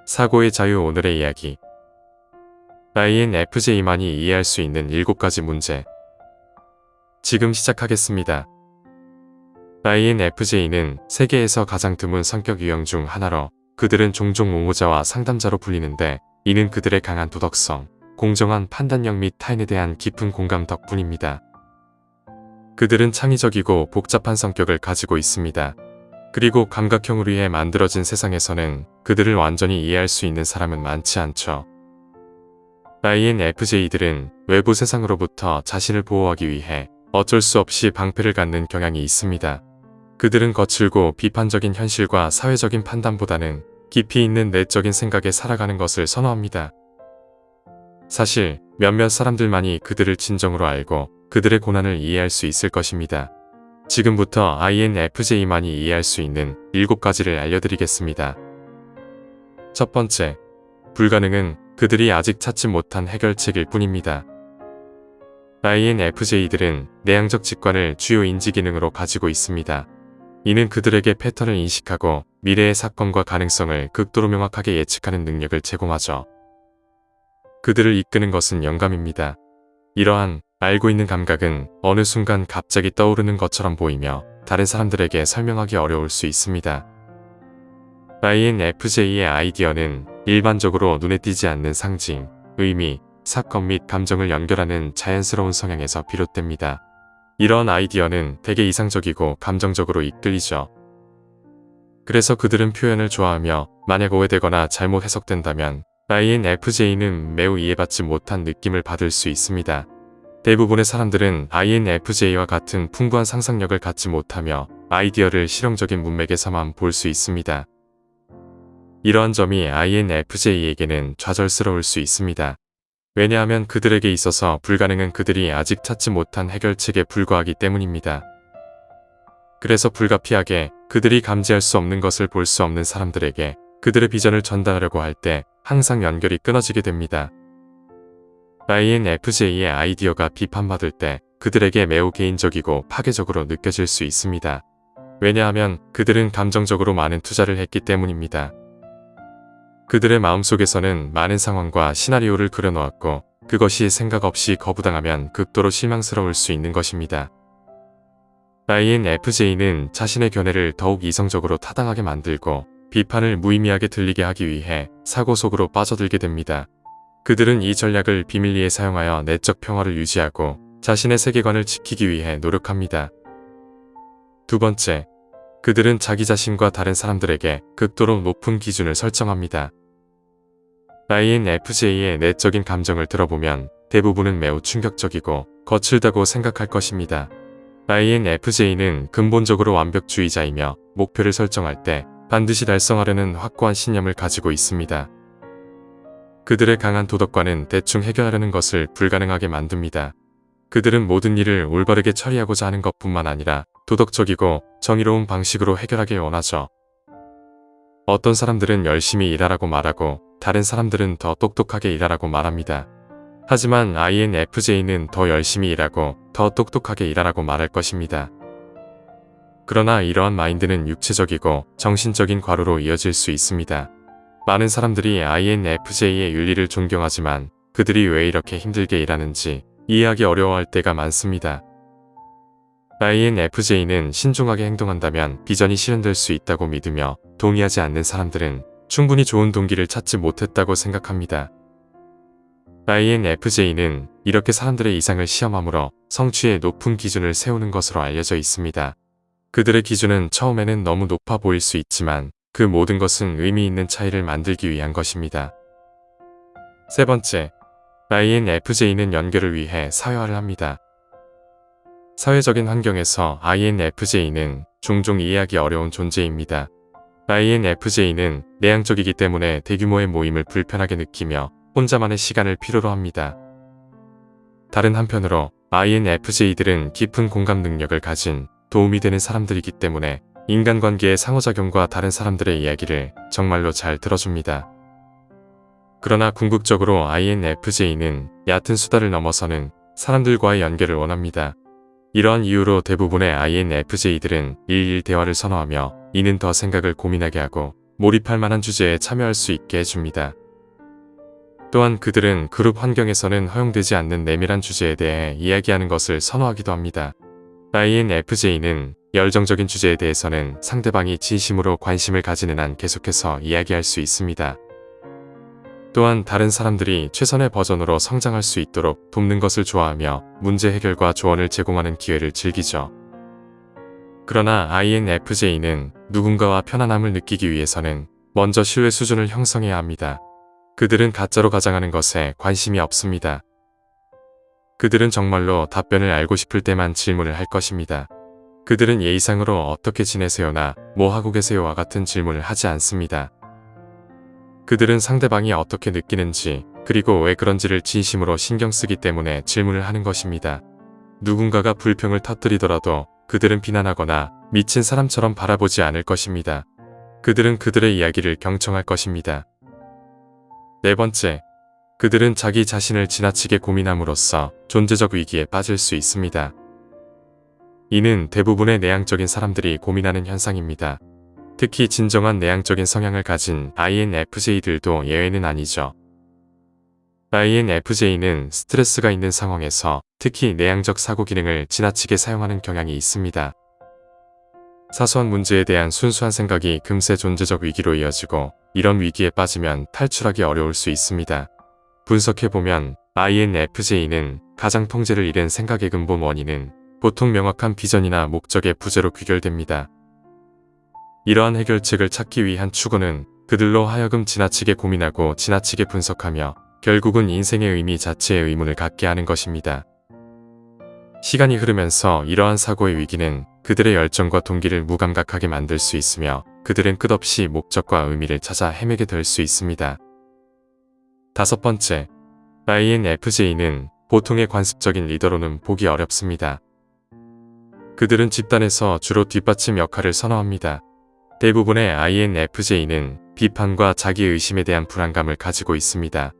사고의 자유. 오늘의 이야기. INFJ만이 이해할 수 있는 7가지 문제. 지금 시작하겠습니다. INFJ는 세계에서 가장 드문 성격 유형 중 하나로 그들은 종종 옹호자와 상담자로 불리는데 이는 그들의 강한 도덕성, 공정한 판단력 및 타인에 대한 깊은 공감 덕분입니다. 그들은 창의적이고 복잡한 성격을 가지고 있습니다. 그리고 감각형으로 위해 만들어진 세상에서는 그들을 완전히 이해할 수 있는 사람은 많지 않죠. INFJ들은 외부 세상으로부터 자신을 보호하기 위해 어쩔 수 없이 방패를 갖는 경향이 있습니다. 그들은 거칠고 비판적인 현실과 사회적인 판단보다는 깊이 있는 내적인 생각에 살아가는 것을 선호합니다. 사실 몇몇 사람들만이 그들을 진정으로 알고 그들의 고난을 이해할 수 있을 것입니다. 지금부터 INFJ만이 이해할 수 있는 7가지를 알려드리겠습니다. 첫 번째, 불가능은 그들이 아직 찾지 못한 해결책일 뿐입니다. INFJ들은 내향적 직관을 주요 인지기능으로 가지고 있습니다. 이는 그들에게 패턴을 인식하고 미래의 사건과 가능성을 극도로 명확하게 예측하는 능력을 제공하죠. 그들을 이끄는 것은 영감입니다. 이러한 알고 있는 감각은 어느 순간 갑자기 떠오르는 것처럼 보이며 다른 사람들에게 설명하기 어려울 수 있습니다. INFJ의 아이디어는 일반적으로 눈에 띄지 않는 상징, 의미, 사건 및 감정을 연결하는 자연스러운 성향에서 비롯됩니다. 이런 아이디어는 되게 이상적이고 감정적으로 이끌리죠. 그래서 그들은 표현을 좋아하며 만약 오해되거나 잘못 해석된다면 INFJ는 매우 이해받지 못한 느낌을 받을 수 있습니다. 대부분의 사람들은 INFJ와 같은 풍부한 상상력을 갖지 못하며 아이디어를 실용적인 문맥에서만 볼 수 있습니다. 이러한 점이 INFJ에게는 좌절스러울 수 있습니다. 왜냐하면 그들에게 있어서 불가능은 그들이 아직 찾지 못한 해결책에 불과하기 때문입니다. 그래서 불가피하게 그들이 감지할 수 없는 것을 볼 수 없는 사람들에게 그들의 비전을 전달하려고 할 때 항상 연결이 끊어지게 됩니다. INFJ의 아이디어가 비판받을 때 그들에게 매우 개인적이고 파괴적으로 느껴질 수 있습니다. 왜냐하면 그들은 감정적으로 많은 투자를 했기 때문입니다. 그들의 마음속에서는 많은 상황과 시나리오를 그려놓았고 그것이 생각 없이 거부당하면 극도로 실망스러울 수 있는 것입니다. INFJ는 자신의 견해를 더욱 이성적으로 타당하게 만들고 비판을 무의미하게 들리게 하기 위해 사고 속으로 빠져들게 됩니다. 그들은 이 전략을 비밀리에 사용하여 내적 평화를 유지하고 자신의 세계관을 지키기 위해 노력합니다. 두 번째, 그들은 자기 자신과 다른 사람들에게 극도로 높은 기준을 설정합니다. INFJ의 내적인 감정을 들어보면 대부분은 매우 충격적이고 거칠다고 생각할 것입니다. INFJ는 근본적으로 완벽주의자이며 목표를 설정할 때 반드시 달성하려는 확고한 신념을 가지고 있습니다. 그들의 강한 도덕관은 대충 해결하려는 것을 불가능하게 만듭니다. 그들은 모든 일을 올바르게 처리하고자 하는 것뿐만 아니라 도덕적이고 정의로운 방식으로 해결하길 원하죠. 어떤 사람들은 열심히 일하라고 말하고 다른 사람들은 더 똑똑하게 일하라고 말합니다. 하지만 INFJ는 더 열심히 일하고 더 똑똑하게 일하라고 말할 것입니다. 그러나 이러한 마인드는 육체적이고 정신적인 과로로 이어질 수 있습니다. 많은 사람들이 INFJ의 윤리를 존경하지만 그들이 왜 이렇게 힘들게 일하는지 이해하기 어려워할 때가 많습니다. INFJ는 신중하게 행동한다면 비전이 실현될 수 있다고 믿으며 동의하지 않는 사람들은 충분히 좋은 동기를 찾지 못했다고 생각합니다. INFJ는 이렇게 사람들의 이상을 시험함으로 성취에 높은 기준을 세우는 것으로 알려져 있습니다. 그들의 기준은 처음에는 너무 높아 보일 수 있지만 그 모든 것은 의미 있는 차이를 만들기 위한 것입니다. 세 번째, INFJ는 연결을 위해 사회화를 합니다. 사회적인 환경에서 INFJ는 종종 이해하기 어려운 존재입니다. INFJ는 내향적이기 때문에 대규모의 모임을 불편하게 느끼며 혼자만의 시간을 필요로 합니다. 다른 한편으로 INFJ들은 깊은 공감 능력을 가진 도움이 되는 사람들이기 때문에 인간관계의 상호작용과 다른 사람들의 이야기를 정말로 잘 들어줍니다. 그러나 궁극적으로 INFJ는 얕은 수다를 넘어서는 사람들과의 연결을 원합니다. 이러한 이유로 대부분의 INFJ들은 일일 대화를 선호하며 이는 더 생각을 고민하게 하고 몰입할 만한 주제에 참여할 수 있게 해줍니다. 또한 그들은 그룹 환경에서는 허용되지 않는 내밀한 주제에 대해 이야기하는 것을 선호하기도 합니다. INFJ는 열정적인 주제에 대해서는 상대방이 진심으로 관심을 가지는 한 계속해서 이야기할 수 있습니다. 또한 다른 사람들이 최선의 버전으로 성장할 수 있도록 돕는 것을 좋아하며 문제 해결과 조언을 제공하는 기회를 즐기죠. 그러나 INFJ는 누군가와 편안함을 느끼기 위해서는 먼저 신뢰 수준을 형성해야 합니다. 그들은 가짜로 가장하는 것에 관심이 없습니다. 그들은 정말로 답변을 알고 싶을 때만 질문을 할 것입니다. 그들은 예의상으로 어떻게 지내세요나 뭐 하고 계세요와 같은 질문을 하지 않습니다. 그들은 상대방이 어떻게 느끼는지 그리고 왜 그런지를 진심으로 신경 쓰기 때문에 질문을 하는 것입니다. 누군가가 불평을 터뜨리더라도 그들은 비난하거나 미친 사람처럼 바라보지 않을 것입니다. 그들은 그들의 이야기를 경청할 것입니다. 네 번째, 그들은 자기 자신을 지나치게 고민함으로써 존재적 위기에 빠질 수 있습니다. 이는 대부분의 내향적인 사람들이 고민하는 현상입니다. 특히 진정한 내향적인 성향을 가진 INFJ들도 예외는 아니죠. INFJ는 스트레스가 있는 상황에서 특히 내향적 사고 기능을 지나치게 사용하는 경향이 있습니다. 사소한 문제에 대한 순수한 생각이 금세 존재적 위기로 이어지고 이런 위기에 빠지면 탈출하기 어려울 수 있습니다. 분석해보면 INFJ는 가장 통제를 잃은 생각의 근본 원인은 보통 명확한 비전이나 목적의 부재로 귀결됩니다. 이러한 해결책을 찾기 위한 추구는 그들로 하여금 지나치게 고민하고 지나치게 분석하며 결국은 인생의 의미 자체에 의문을 갖게 하는 것입니다. 시간이 흐르면서 이러한 사고의 위기는 그들의 열정과 동기를 무감각하게 만들 수 있으며 그들은 끝없이 목적과 의미를 찾아 헤매게 될 수 있습니다. 다섯 번째, INFJ는 보통의 관습적인 리더로는 보기 어렵습니다. 그들은 집단에서 주로 뒷받침 역할을 선호합니다. 대부분의 INFJ는 비판과 자기의심에 대한 불안감을 가지고 있습니다.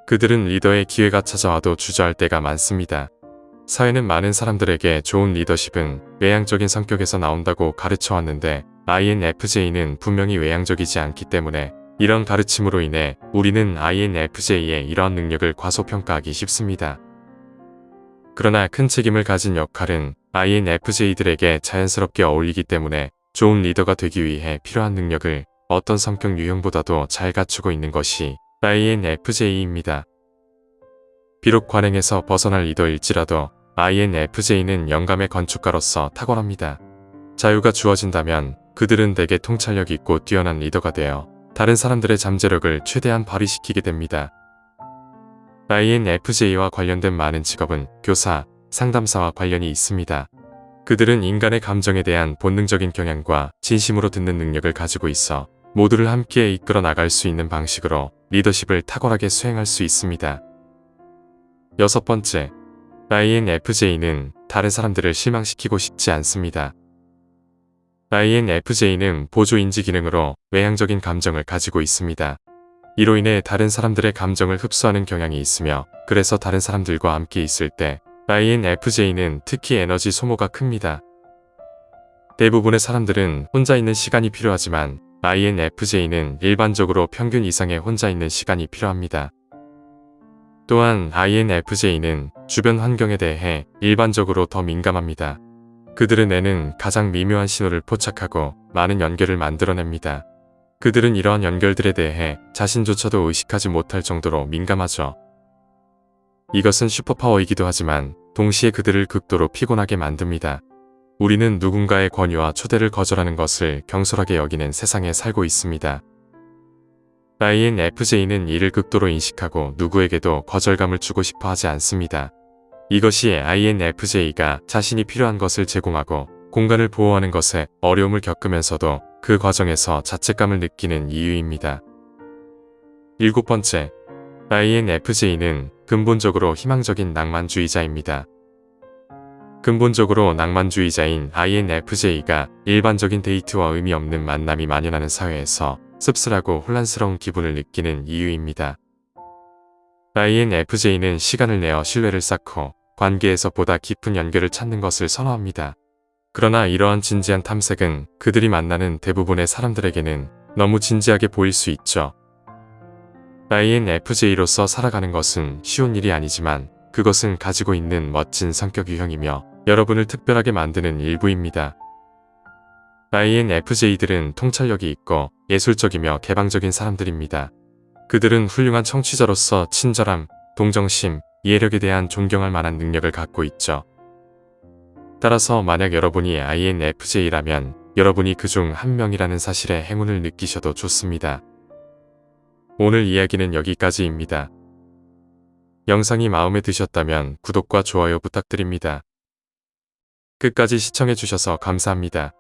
그들은 리더의 기회가 찾아와도 주저할 때가 많습니다. 사회는 많은 사람들에게 좋은 리더십은 외향적인 성격에서 나온다고 가르쳐왔는데 INFJ는 분명히 외향적이지 않기 때문에 이런 가르침으로 인해 우리는 INFJ의 이러한 능력을 과소평가하기 쉽습니다. 그러나 큰 책임을 가진 역할은 INFJ들에게 자연스럽게 어울리기 때문에 좋은 리더가 되기 위해 필요한 능력을 어떤 성격 유형보다도 잘 갖추고 있는 것이 INFJ입니다. 비록 관행에서 벗어날 리더일지라도 INFJ는 영감의 건축가로서 탁월합니다. 자유가 주어진다면 그들은 대개 통찰력 있고 뛰어난 리더가 되어 다른 사람들의 잠재력을 최대한 발휘시키게 됩니다. INFJ와 관련된 많은 직업은 교사, 상담사와 관련이 있습니다. 그들은 인간의 감정에 대한 본능적인 경향과 진심으로 듣는 능력을 가지고 있어 모두를 함께 이끌어 나갈 수 있는 방식으로 리더십을 탁월하게 수행할 수 있습니다. 여섯 번째, INFJ는 다른 사람들을 실망시키고 싶지 않습니다. INFJ는 보조인지 기능으로 외향적인 감정을 가지고 있습니다. 이로 인해 다른 사람들의 감정을 흡수하는 경향이 있으며 그래서 다른 사람들과 함께 있을 때 INFJ는 특히 에너지 소모가 큽니다. 대부분의 사람들은 혼자 있는 시간이 필요하지만 INFJ는 일반적으로 평균 이상의 혼자 있는 시간이 필요합니다. 또한 INFJ는 주변 환경에 대해 일반적으로 더 민감합니다. 그들의 뇌는 가장 미묘한 신호를 포착하고 많은 연결을 만들어냅니다. 그들은 이러한 연결들에 대해 자신조차도 의식하지 못할 정도로 민감하죠. 이것은 슈퍼파워이기도 하지만 동시에 그들을 극도로 피곤하게 만듭니다. 우리는 누군가의 권유와 초대를 거절하는 것을 경솔하게 여기는 세상에 살고 있습니다. INFJ는 이를 극도로 인식하고 누구에게도 거절감을 주고 싶어 하지 않습니다. 이것이 INFJ가 자신이 필요한 것을 제공하고 공간을 보호하는 것에 어려움을 겪으면서도 그 과정에서 자책감을 느끼는 이유입니다. 일곱 번째, INFJ는 근본적으로 희망적인 낭만주의자입니다. 근본적으로 낭만주의자인 INFJ가 일반적인 데이트와 의미 없는 만남이 만연하는 사회에서 씁쓸하고 혼란스러운 기분을 느끼는 이유입니다. INFJ는 시간을 내어 신뢰를 쌓고 관계에서 보다 깊은 연결을 찾는 것을 선호합니다. 그러나 이러한 진지한 탐색은 그들이 만나는 대부분의 사람들에게는 너무 진지하게 보일 수 있죠. INFJ로서 살아가는 것은 쉬운 일이 아니지만 그것은 가지고 있는 멋진 성격 유형이며 여러분을 특별하게 만드는 일부입니다. INFJ들은 통찰력이 있고 예술적이며 개방적인 사람들입니다. 그들은 훌륭한 청취자로서 친절함, 동정심, 이해력에 대한 존경할 만한 능력을 갖고 있죠. 따라서 만약 여러분이 INFJ라면 여러분이 그중 한 명이라는 사실에 행운을 느끼셔도 좋습니다. 오늘 이야기는 여기까지입니다. 영상이 마음에 드셨다면 구독과 좋아요 부탁드립니다. 끝까지 시청해주셔서 감사합니다.